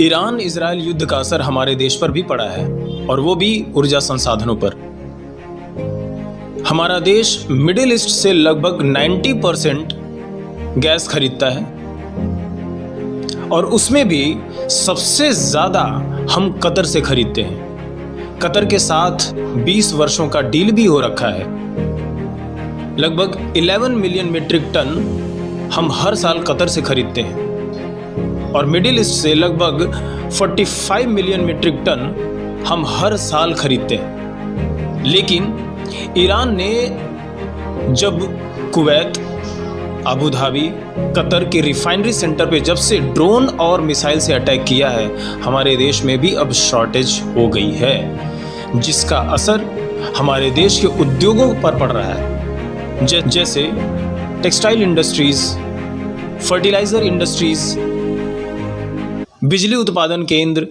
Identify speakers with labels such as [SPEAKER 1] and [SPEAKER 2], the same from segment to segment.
[SPEAKER 1] Iran Israel युद्ध का असर हमारे देश पर भी पड़ा है, और वो भी ऊर्जा संसाधनों पर। हमारा देश मिडिल ईस्ट से लगभग 90% गैस खरीदता है, और उसमें भी सबसे ज्यादा हम कतर से खरीदते हैं। कतर के साथ 20 वर्षों का डील भी हो रखा है। लगभग 11 मिलियन मीट्रिक टन हम हर साल कतर से खरीदते हैं, और मिडिल ईस्ट से लगभग 45 मिलियन मीट्रिक टन हम हर साल खरीदते हैं। लेकिन ईरान ने जब कुवैत, अबू धाबी, कतर के रिफाइनरी सेंटर पे जब से ड्रोन और मिसाइल से अटैक किया है, हमारे देश में भी अब शॉर्टेज हो गई है, जिसका असर हमारे देश के उद्योगों पर पड़ रहा है, जैसे टेक्सटाइल इंडस्ट्रीज, फर्टिलाइजर इंडस्ट्रीज, बिजली उत्पादन केंद्र,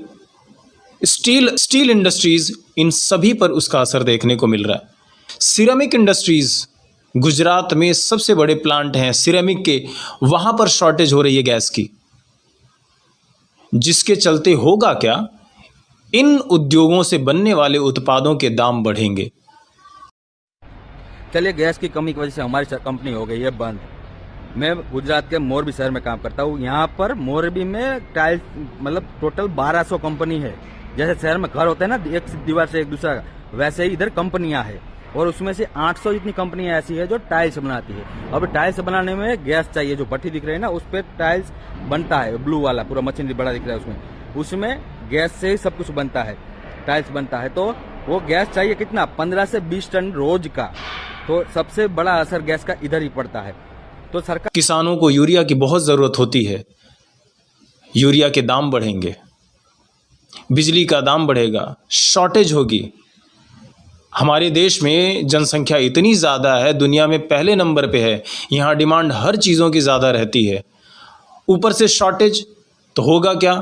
[SPEAKER 1] स्टील इंडस्ट्रीज, इन सभी पर उसका असर देखने को मिल रहा है। सिरेमिक इंडस्ट्रीज, गुजरात में सबसे बड़े प्लांट हैं सिरेमिक के, वहां पर शॉर्टेज हो रही है गैस की, जिसके चलते होगा क्या, इन उद्योगों से बनने वाले उत्पादों के दाम बढ़ेंगे।
[SPEAKER 2] चलिए, गैस की कमी की वजह से हमारी कंपनी हो गई है बंद। मैं गुजरात के मोरबी शहर में काम करता हूँ। यहाँ पर मोरबी में टाइल्स मतलब टोटल 1200 कंपनी है। जैसे शहर में घर होते हैं ना, एक दीवार से एक दूसरा, वैसे ही इधर कंपनियां हैं, और उसमें से 800 जितनी कंपनियां ऐसी है जो टाइल्स बनाती है। अब टाइल्स बनाने में गैस चाहिए। जो भट्टी दिख रही है ना, उस पर टाइल्स बनता है, ब्लू वाला पूरा मशीनरी बड़ा दिख रहा है, उसमें गैस से ही सब कुछ बनता है, टाइल्स बनता है। तो वो गैस चाहिए कितना, 15 से 20 टन रोज का। तो सबसे बड़ा असर गैस का इधर ही पड़ता है। तो सरकार,
[SPEAKER 1] किसानों को यूरिया की बहुत ज़रूरत होती है, यूरिया के दाम बढ़ेंगे, बिजली का दाम बढ़ेगा, शॉर्टेज होगी। हमारे देश में जनसंख्या इतनी ज़्यादा है, दुनिया में पहले नंबर पे है, यहाँ डिमांड हर चीज़ों की ज़्यादा रहती है, ऊपर से शॉर्टेज, तो होगा क्या,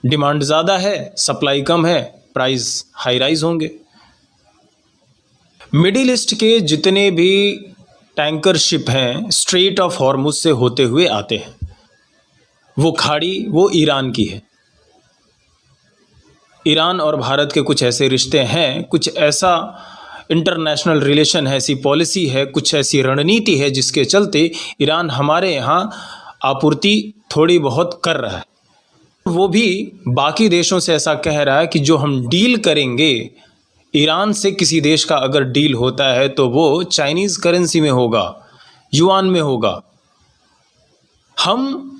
[SPEAKER 1] डिमांड ज़्यादा है, सप्लाई कम है, प्राइस हाई राइज होंगे। मिडिल ईस्ट के जितने भी टैंकर शिप हैं, स्ट्रेट ऑफ हॉर्मुज से होते हुए आते हैं। वो खाड़ी वो ईरान की है। ईरान और भारत के कुछ ऐसे रिश्ते हैं, कुछ ऐसा इंटरनेशनल रिलेशन है, ऐसी पॉलिसी है, कुछ ऐसी रणनीति है, जिसके चलते ईरान हमारे यहाँ आपूर्ति थोड़ी बहुत कर रहा है। वो भी बाकी देशों से ऐसा कह रहा है कि जो हम डील करेंगे, ईरान से किसी देश का अगर डील होता है तो वो चाइनीज़ करेंसी में होगा, युआन में होगा। हम